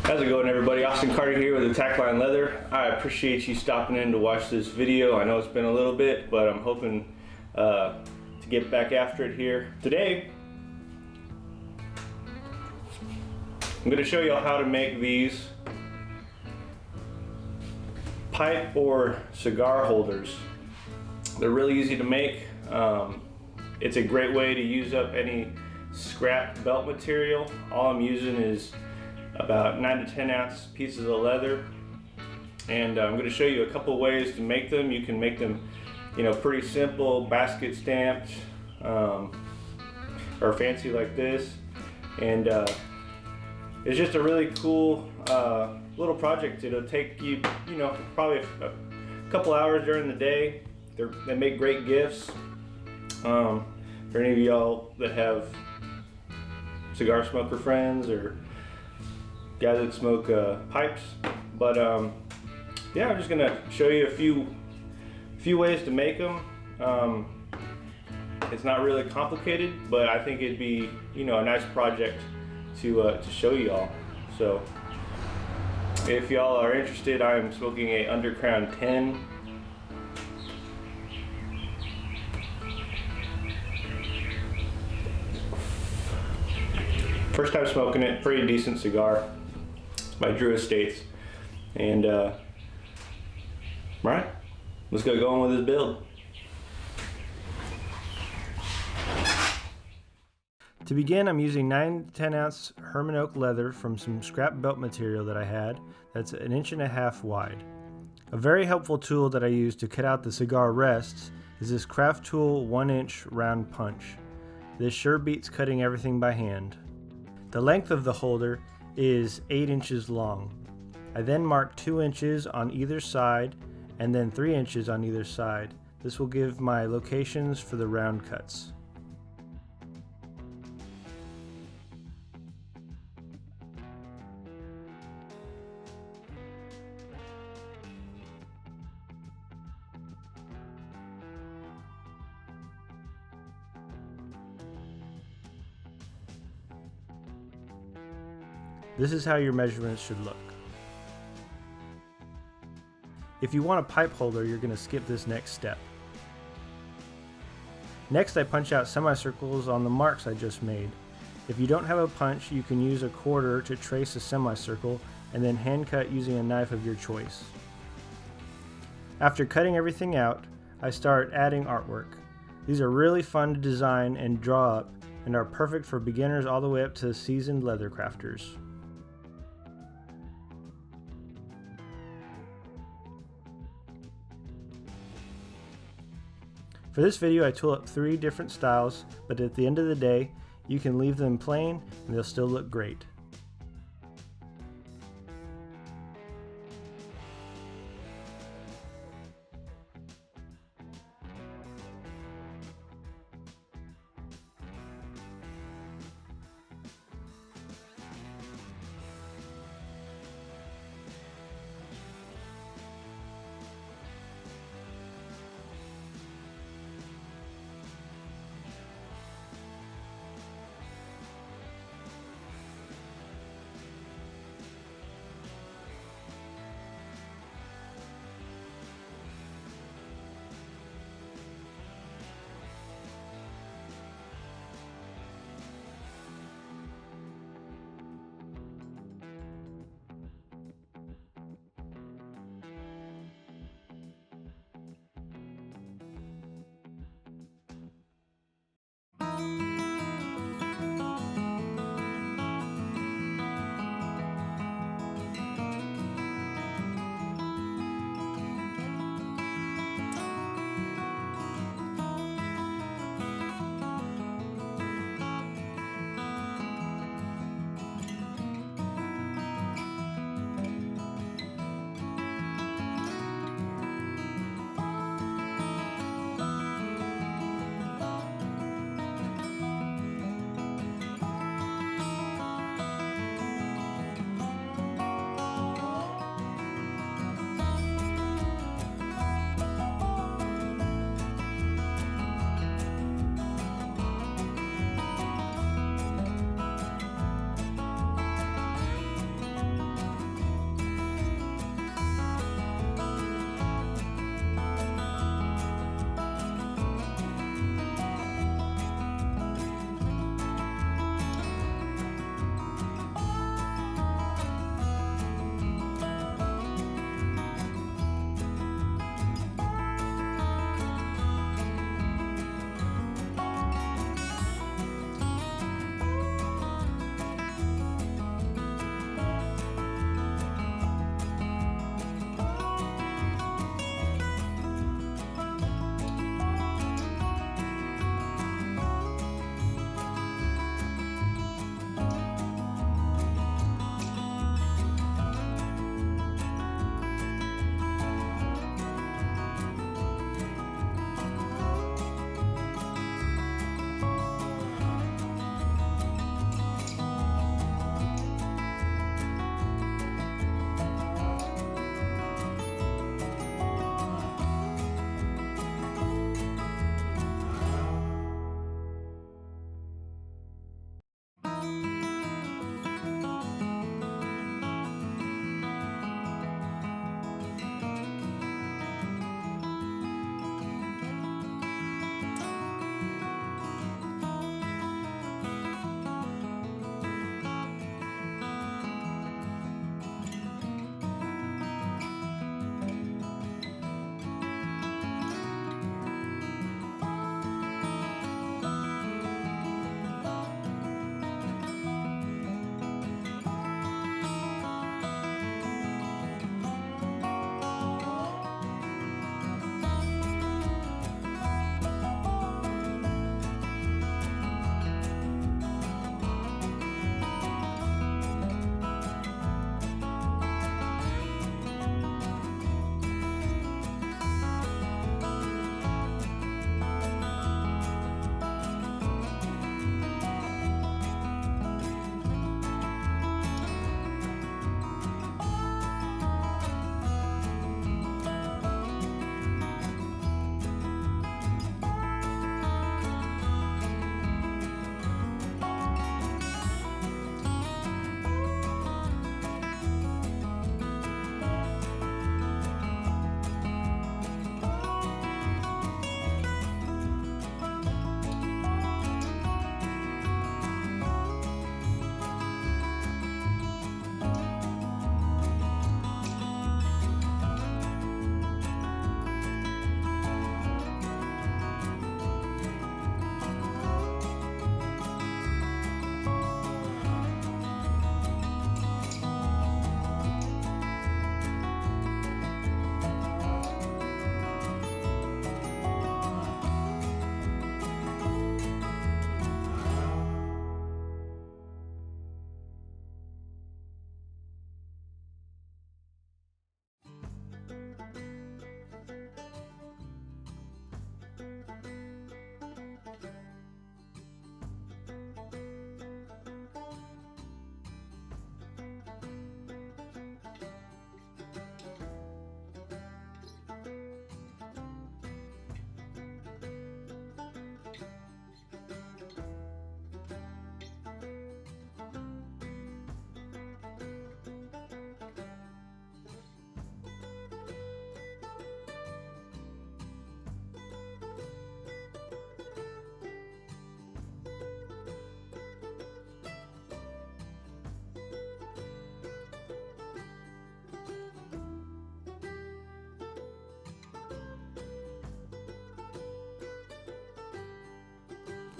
How's it going, everybody? Austin Carter here with Attack Line Leather. I appreciate you stopping in to watch this video. I know it's been a little bit, but I'm hoping to get back after it here. Today, I'm going to show you how to make these pipe or cigar holders. They're really easy to make. It's a great way to use up any scrap belt material. All I'm using is about 9 to 10 ounce pieces of leather, and I'm going to show you a couple ways to make them. You can make them, pretty simple, basket stamped, or fancy like this, and it's just a really cool little project. It'll take you, probably a couple hours during the day. They make great gifts for any of y'all that have cigar smoker friends or guys that smoke pipes. But yeah, I'm just gonna show you a few ways to make them. It's not really complicated, but I think it'd be a nice project to show y'all. So if y'all are interested, I'm smoking a Undercrown 10. First time smoking it, pretty decent cigar. By Drew Estates, and right, let's get going with this build. To begin, I'm using 9 to 10 ounce Herman oak leather from some scrap belt material that I had that's 1.5 inches wide. A very helpful tool that I use to cut out the cigar rests is this Craft Tool 1-inch round punch. This sure beats cutting everything by hand. The length of the holder is 8 inches long. I then mark 2 inches on either side and then 3 inches on either side. This will give my locations for the round cuts. This is how your measurements should look. If you want a pipe holder, you're going to skip this next step. Next, I punch out semicircles on the marks I just made. If you don't have a punch, you can use a quarter to trace a semicircle and then hand cut using a knife of your choice. After cutting everything out, I start adding artwork. These are really fun to design and draw up and are perfect for beginners all the way up to seasoned leather crafters. For this video, I tool up 3 different styles, but at the end of the day, you can leave them plain and they'll still look great.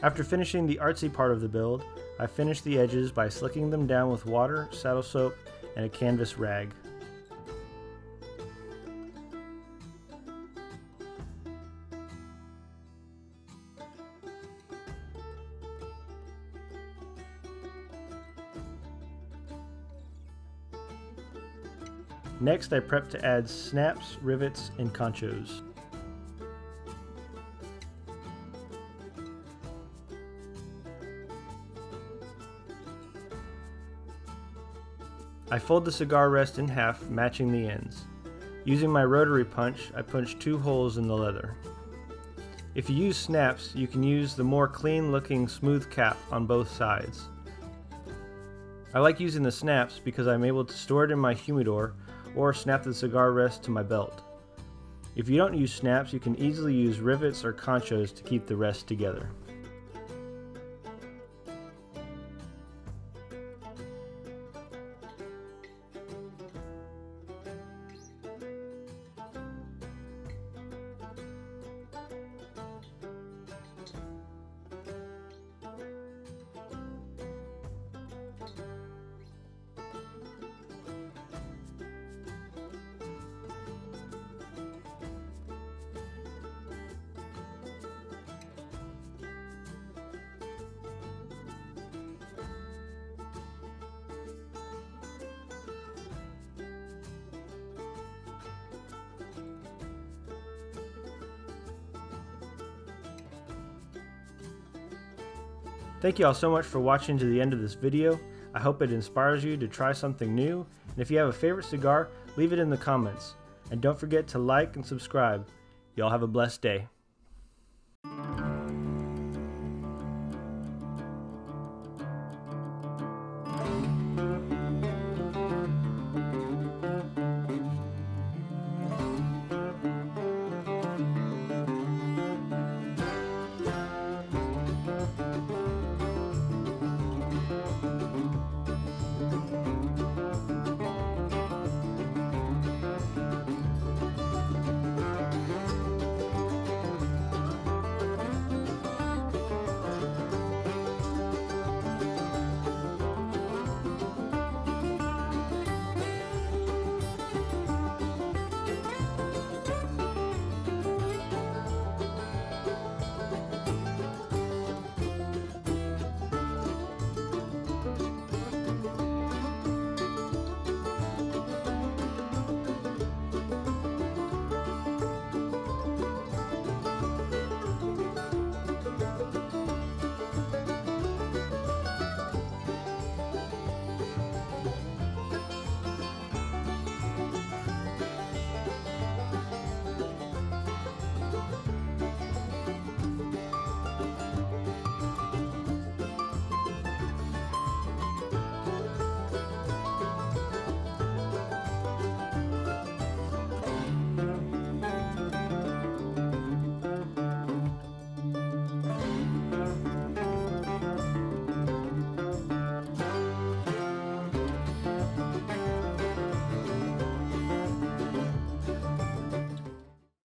After finishing the artsy part of the build, I finished the edges by slicking them down with water, saddle soap, and a canvas rag. Next, I prep to add snaps, rivets, and conchos. I fold the cigar rest in half, matching the ends. Using my rotary punch, I punch 2 holes in the leather. If you use snaps, you can use the more clean-looking smooth cap on both sides. I like using the snaps because I'm able to store it in my humidor or snap the cigar rest to my belt. If you don't use snaps, you can easily use rivets or conchos to keep the rest together. Thank you all so much for watching to the end of this video. I hope it inspires you to try something new, and if you have a favorite cigar, leave it in the comments. And don't forget to like and subscribe. Y'all have a blessed day.